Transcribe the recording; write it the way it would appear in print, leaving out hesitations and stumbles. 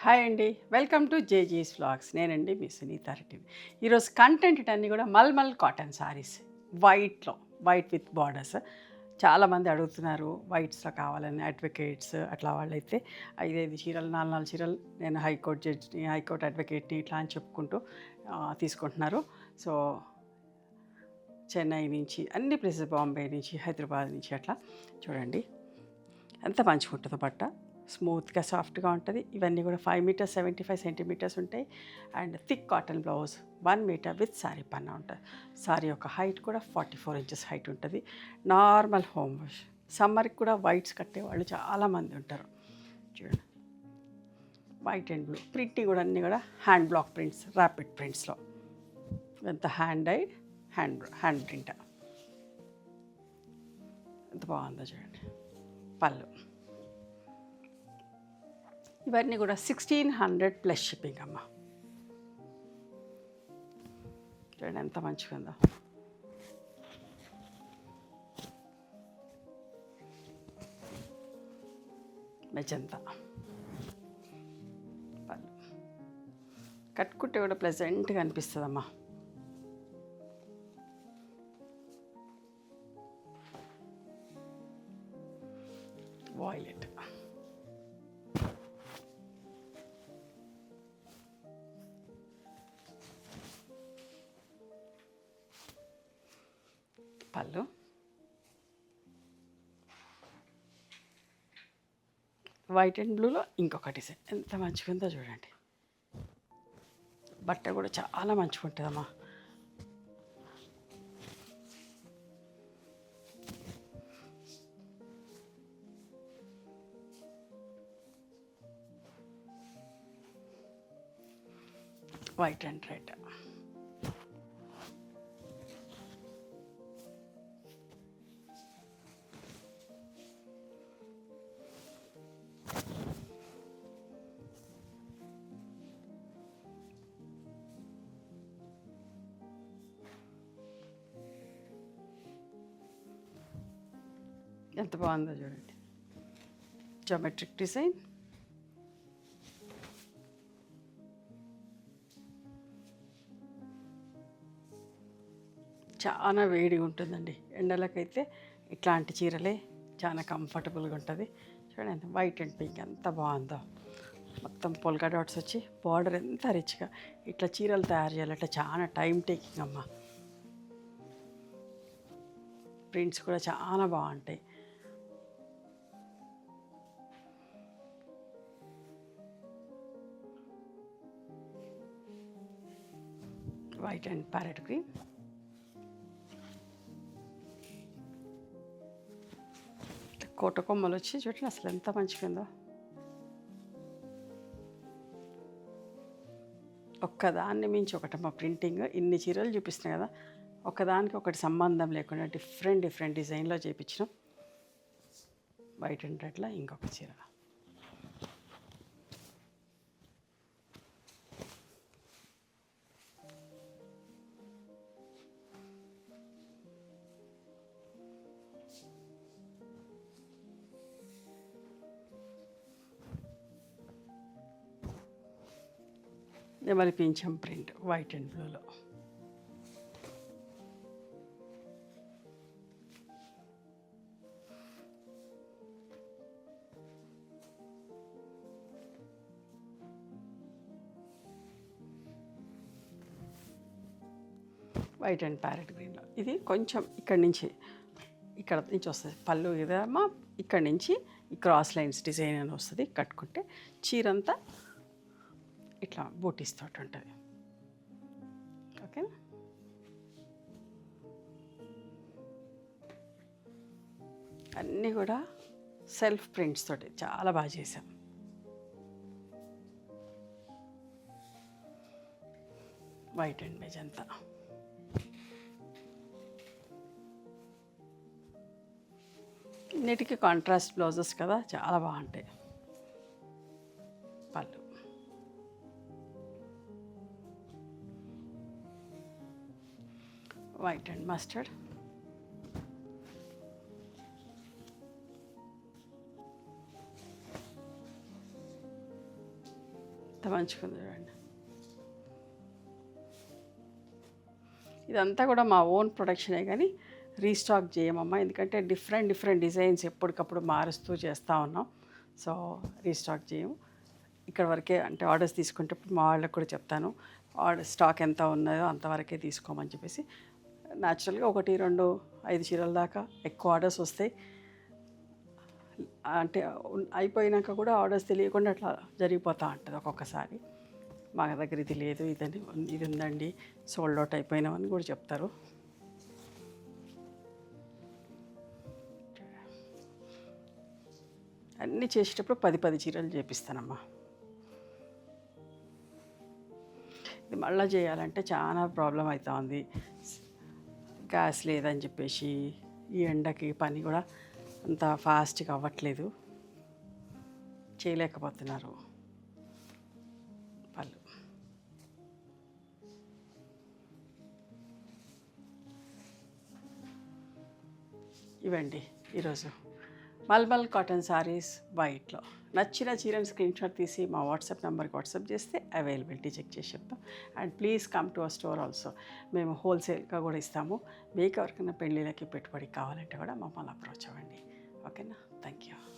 Hi అండి, welcome to జేజీస్ vlogs. నేనండి మీ సునీత రెడ్డి. ఈరోజు కంటెంట్ అన్నీ కూడా మల్మల్ కాటన్ శారీస్ వైట్లో, వైట్ విత్ బార్డర్స్. చాలామంది అడుగుతున్నారు వైట్స్లో కావాలని, అడ్వకేట్స్ అట్లా వాళ్ళైతే 5 చీరలు 4 చీరలు నేను హైకోర్టు జడ్జిని, హైకోర్టు అడ్వకేట్ని ఇట్లా అని చెప్పుకుంటూ తీసుకుంటున్నారు. సో చెన్నై నుంచి అన్ని ప్లేసెస్, బాంబే నుంచి, హైదరాబాద్ నుంచి అట్లా చూడండి ఎంత మంచిగా ఉంటుందో బట్ట. స్మూత్గా సాఫ్ట్గా ఉంటుంది. ఇవన్నీ కూడా 5 మీటర్స్ 75 సెంటీమీటర్స్ ఉంటాయి. And thick cotton blouse 1 metre with sari పన్నా ఉంటుంది. శారీ యొక్క హైట్ కూడా 44 ఇంచెస్ హైట్ ఉంటుంది. Normal home wash. సమ్మర్కి కూడా వైట్స్ కట్టే వాళ్ళు చాలామంది ఉంటారు. చూడండి, వైట్ అండ్ బ్లూ ప్రింటింగ్ కూడా అన్నీ కూడా హ్యాండ్ బ్లాక్ ప్రింట్స్, ర్యాపిడ్ ప్రింట్స్లో. ఎంత హ్యాండ్ డైడ్, హ్యాండ్ ప్రింట్. ఎంత బాగుందో చూడండి. పళ్ళు ఇవన్నీ కూడా 1600 ప్లస్ షిప్పింగ్ అమ్మ. చూడండి ఎంత మంచిగా ఉందో. మెజంతా పళ్ళు కట్టుకుంటే కూడా ప్లెజెంట్గా అనిపిస్తుందమ్మా. వాయిలెట్ పళ్ళు వైట్ అండ్ బ్లూలో ఇంకొక డిజైన్ ఎంత మంచిగా ఉందో చూడండి. బట్ట కూడా చాలా మంచిగా ఉంటుందమ్మా. White and red. ఎంత బాగుందో చూడండి. Geometric design. చాలా వేడిగా ఉంటుందండి. ఎండలకైతే ఇట్లాంటి చీరలే చాలా కంఫర్టబుల్గా ఉంటుంది. చూడండి వైట్ అండ్ పింక్ ఎంత బాగుందో. మొత్తం పొల్కా డాట్స్ వచ్చి బార్డర్ ఎంత రిచ్గా. ఇట్లా చీరలు తయారు చేయాలంటే చాలా టైం టేకింగ్ అమ్మ. ప్రింట్స్ కూడా చాలా బాగుంటాయి. White and parrot green. కోట కొమ్మలు వచ్చి చూడండి అసలు ఎంత మంచిగా ఉందో. ఒక్కదాన్ని మించి ఒకటమ్మ ప్రింటింగ్. ఇన్ని చీరలు చూపిస్తున్నాయి కదా, ఒకదానికి ఒకటి సంబంధం లేకుండా డిఫరెంట్ డిజైన్లో చేయించినాం. వైట్ అండ్ రెడ్లో ఇంకొక చీర. నెమలి పింఛం ప్రింట్ వైట్ అండ్ బ్లూలో. వైట్ అండ్ ప్యారెట్ గ్రీన్లో. ఇది కొంచెం ఇక్కడ నుంచి వస్తుంది పళ్ళు ఇదమ్మా. ఇక్కడ నుంచి ఈ క్రాస్ లైన్స్ డిజైన్ అని వస్తుంది. కట్టుకుంటే చీరంతా ఇట్లా బూటీస్ తోటి ఉంటుంది. ఓకే, అన్నీ కూడా సెల్ఫ్ ప్రింట్స్ తోటి చాలా బాగా చేసాం. White and magenta. ఇన్నిటికీ కాంట్రాస్ట్ బ్లౌజెస్ కదా, చాలా బాగుంటాయి. పళ్ళు వైట్ అండ్ మస్టర్డ్. మంచిగా ఉంది చూడండి. ఇదంతా కూడా మా ఓన్ ప్రొడక్షనే కానీ రీస్టాక్ చేయమమ్మా, ఎందుకంటే డిఫరెంట్ డిజైన్స్ ఎప్పటికప్పుడు మారుస్తూ చేస్తూ ఉన్నాం. సో రీస్టాక్ చేయము. ఇక్కడ వరకే, అంటే ఆర్డర్స్ తీసుకుంటే మా వాళ్ళకి కూడా చెప్తాను, ఆర్డర్ స్టాక్ ఎంత ఉన్నదో అంతవరకే తీసుకోమని చెప్పేసి. న్యాచురల్గా 1, 2, 5 చీరల దాకా ఎక్కువ ఆర్డర్స్ వస్తాయి. అంటే అయిపోయినాక కూడా ఆర్డర్స్ తెలియకుండా అట్లా జరిగిపోతూ ఉంటుంది ఒక్కొక్కసారి. మా దగ్గర ఇది లేదు, ఇది ఉందండి, సోల్డ్ అవుట్ అయిపోయినామని కూడా చెప్తారు. అన్నీ చేసేటప్పుడు 10 చీరలు చేపిస్తానమ్మా. ఇది మళ్ళీ చేయాలంటే చాలా ప్రాబ్లం అవుతా ఉంది. గ్యాస్ లేదని చెప్పేసి ఈ ఎండకి పని కూడా అంత ఫాస్ట్గా అవ్వట్లేదు, చేయలేకపోతున్నారు వాళ్ళు. ఇవండి ఈరోజు మల్మల్ కాటన్ సారీస్ వైట్లో. నచ్చిన చీరని స్క్రీన్ షాట్ తీసి మా వాట్సాప్ నెంబర్కి వాట్సాప్ చేస్తే అవైలబిలిటీ చెక్ చేసి చెప్తాం. And please come to our store also. మేము హోల్సేల్గా కూడా ఇస్తాము. మీకు ఎవరికైనా పెళ్ళిళ్ళకి పెట్టుబడికి కావాలంటే కూడా మమ్మల్ని అప్రోచ్ అవ్వండి. ఓకేనా? Thank you.